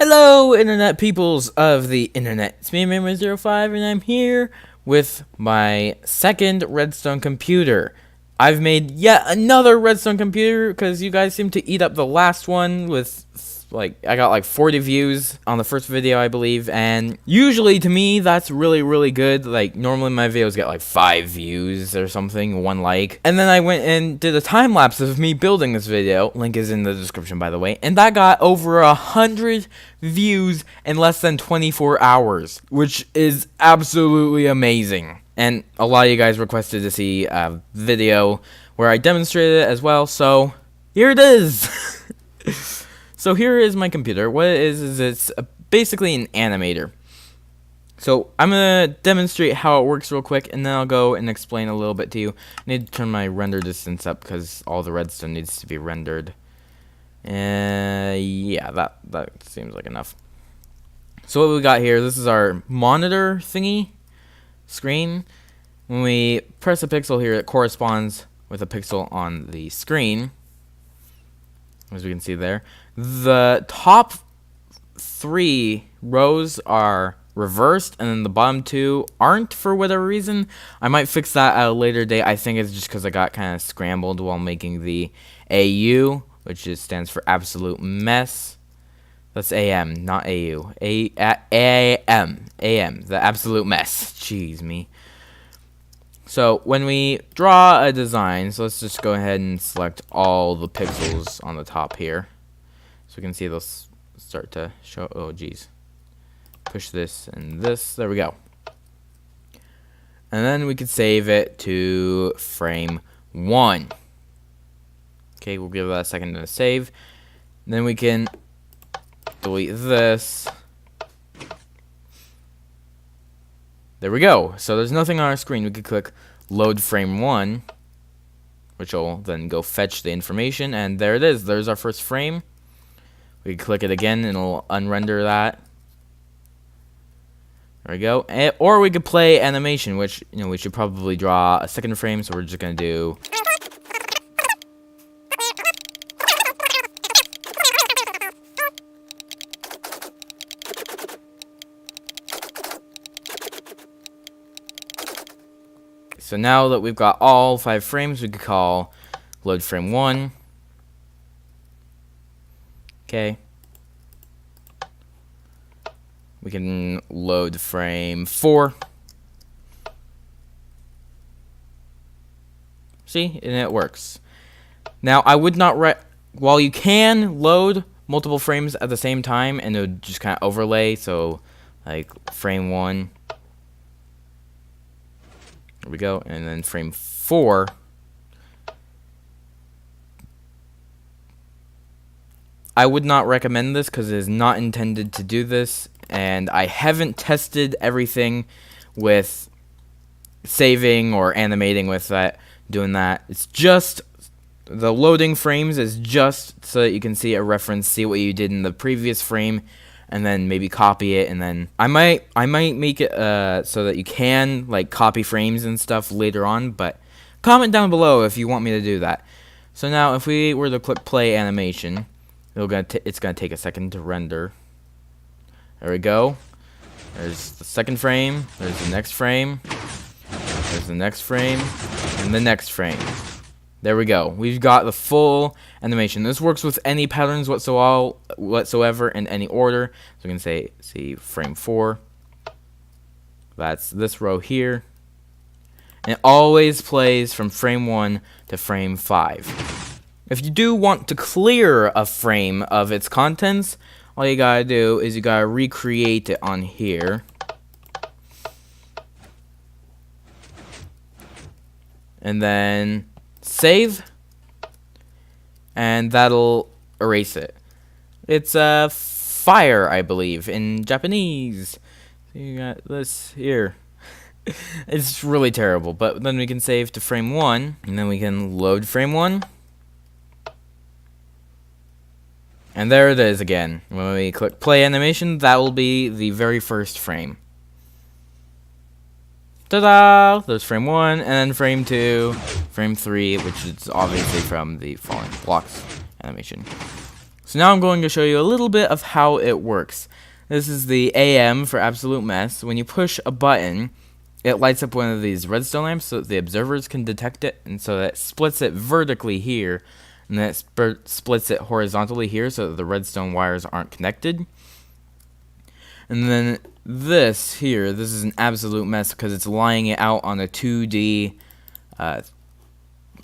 Hello, internet peoples of the internet. It's me, Memory05, and I'm here with my second redstone computer. I've made yet another redstone computer because you guys seem to eat up the last one with, I got like 40 views on the first video, I believe, and usually to me, that's really good. Like, normally my videos get like 5 views or something, 1 like. And then I went and did a time-lapse of me building this video. Link is in the description, by the way. And that got over 100 views in less than 24 hours, which is absolutely amazing. And a lot of you guys requested to see a video where I demonstrated it as well, so here it is. So here is my computer. What it is it's basically an animator. So I'm going to demonstrate how it works real quick, and then I'll go and explain a little bit to you. I need to turn my render distance up because all the redstone needs to be rendered. Yeah, that seems like enough. So what we got here, this is our monitor thingy screen. When we press a pixel here, it corresponds with a pixel on the screen, as we can see there. The top 3 rows are reversed, and then the bottom 2 aren't for whatever reason. I might fix that at a later date. I think it's just because I got kind of scrambled while making the AU, which stands for absolute mess. That's AM, not AU. AM, the absolute mess. Jeez me. So when we draw a design, so let's just go ahead and select all the pixels on the top here. So we can see those start to show. Oh, geez. Push this and this. There we go. And then we could save it to frame 1. Okay, we'll give that a second to save. And then we can delete this. There we go. So there's nothing on our screen. We could click load frame 1, which will then go fetch the information, and there it is. There's our first frame. We can click it again and it'll unrender that. There we go. Or we could play animation, which, you know, we should probably draw a second frame, so we're just gonna do So now that we've got all 5 frames, we could call load frame 1. Okay. We can load frame 4. See? And it works. Now, I would not while you can load multiple frames at the same time, and it would just kind of overlay, so like frame 1. There we go, and then frame 4. I would not recommend this because it is not intended to do this, and I haven't tested everything with saving or animating with that, doing that. It's just the loading frames is just so that you can see a reference, see what you did in the previous frame, and then maybe copy it, and then I might make it so that you can like copy frames and stuff later on, but comment down below if you want me to do that. So now if we were to click play animation, it's gonna take a second to render. There we go. There's the second frame, there's the next frame, there's the next frame, and the next frame. There we go. We've got the full animation. This works with any patterns whatsoever in any order. So we can see frame 4. That's this row here. And it always plays from frame 1 to frame 5. If you do want to clear a frame of its contents, all you gotta do is you gotta recreate it on here. And then save, and that'll erase it. It's fire, I believe, in Japanese. So you got this here. It's really terrible, but then we can save to frame 1, and then we can load frame 1. And there it is again. When we click play animation, that will be the very first frame. Ta-da! There's frame 1, and then frame 2, frame 3, which is obviously from the falling blocks animation. So now I'm going to show you a little bit of how it works. This is the AM for absolute mess. When you push a button, it lights up one of these redstone lamps so that the observers can detect it, and so that splits it vertically here, and then it splits it horizontally here so that the redstone wires aren't connected. And then this here, this is an absolute mess because it's lying it out on a 2D,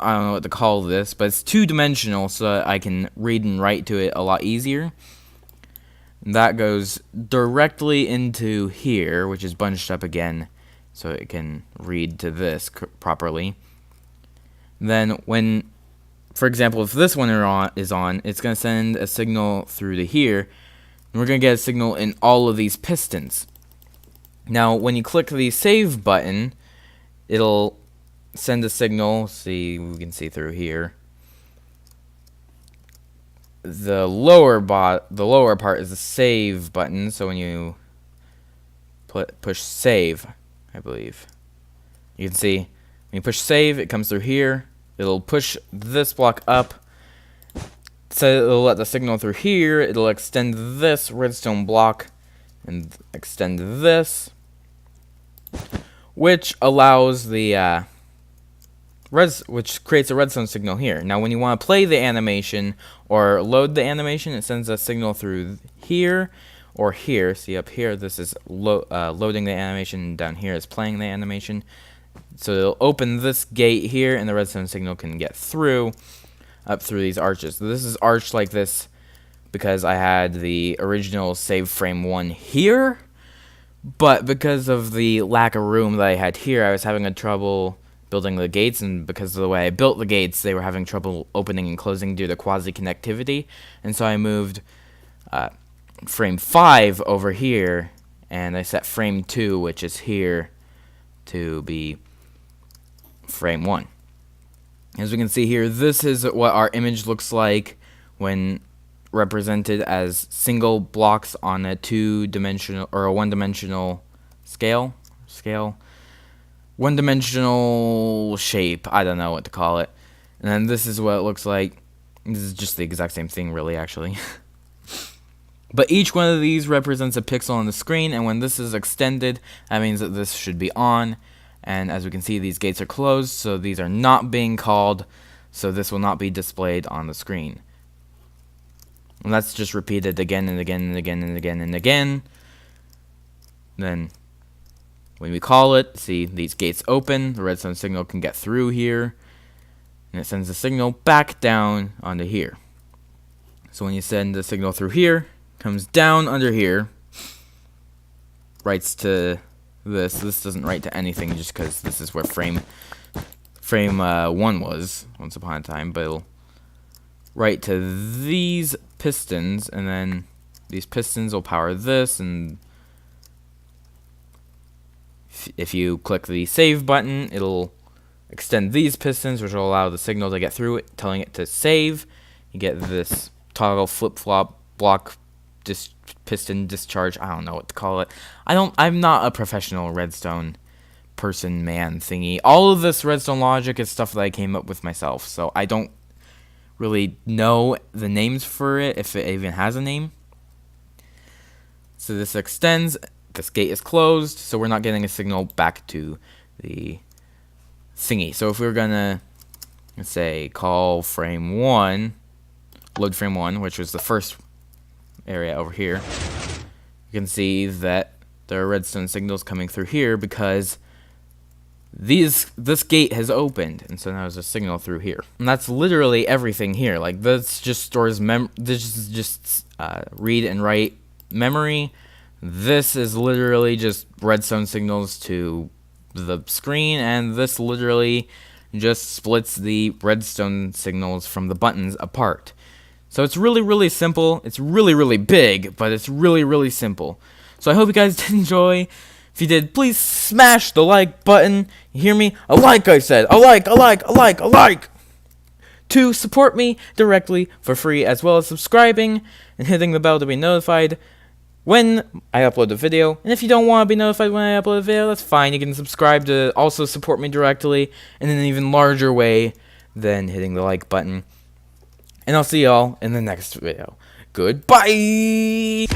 I don't know what to call this, but it's two-dimensional so that I can read and write to it a lot easier. And that goes directly into here, which is bunched up again, so it can read to this properly. Then when, for example, if this one is on, it's going to send a signal through to here, and we're going to get a signal in all of these pistons. Now, when you click the save button, it'll send a signal. See, we can see through here. The lower part is the save button. So when you push save, I believe you can see when you push save, it comes through here. It'll push this block up. So it'll let the signal through here. It'll extend this redstone block and extend this, which allows the which creates a redstone signal here. Now, when you want to play the animation or load the animation, it sends a signal through here or here. See up here, this is loading the animation. Down here is playing the animation. So it'll open this gate here, and the redstone signal can get through up through these arches. So this is arched like this because I had the original save frame 1 here, but because of the lack of room that I had here, I was having a trouble building the gates, and because of the way I built the gates, they were having trouble opening and closing due to quasi-connectivity, and so I moved frame 5 over here, and I set frame 2, which is here, to be frame 1. As we can see here, this is what our image looks like when represented as single blocks on a two-dimensional or a one-dimensional scale. One-dimensional shape. I don't know what to call it. And then this is what it looks like. This is just the exact same thing, really, actually. But each one of these represents a pixel on the screen, and when this is extended, that means that this should be on. And as we can see, these gates are closed, so these are not being called, so this will not be displayed on the screen. And that's just repeated again and again and again and again and again. Then, when we call it, see, these gates open, the redstone signal can get through here, and it sends the signal back down onto here. So when you send the signal through here, it comes down under here, writes to this. This doesn't write to anything just because this is where frame 1 was once upon a time, but it'll write to these pistons, and then these pistons will power this, and if you click the save button, it'll extend these pistons, which will allow the signal to get through it, telling it to save. You get this toggle flip-flop block piston discharge. I don't know what to call it. I'm not a professional redstone man thingy. All of this redstone logic is stuff that I came up with myself, so I don't really know the names for it, if it even has a name. So this extends, this gate is closed, so we're not getting a signal back to the thingy. So if we were gonna, let's say, call frame 1, load frame 1, which was the first area over here, you can see that there are redstone signals coming through here because this gate has opened, and so now there's a signal through here. And that's literally everything here. Like, this just stores this is just read and write memory. This is literally just redstone signals to the screen, and this literally just splits the redstone signals from the buttons apart. So it's really, really simple. It's really, really big, but it's really, really simple. So I hope you guys did enjoy. If you did, please smash the like button. You hear me? A like, I said. A like. To support me directly for free, as well as subscribing and hitting the bell to be notified when I upload a video. And if you don't want to be notified when I upload a video, that's fine. You can subscribe to also support me directly in an even larger way than hitting the like button. And I'll see y'all in the next video. Goodbye!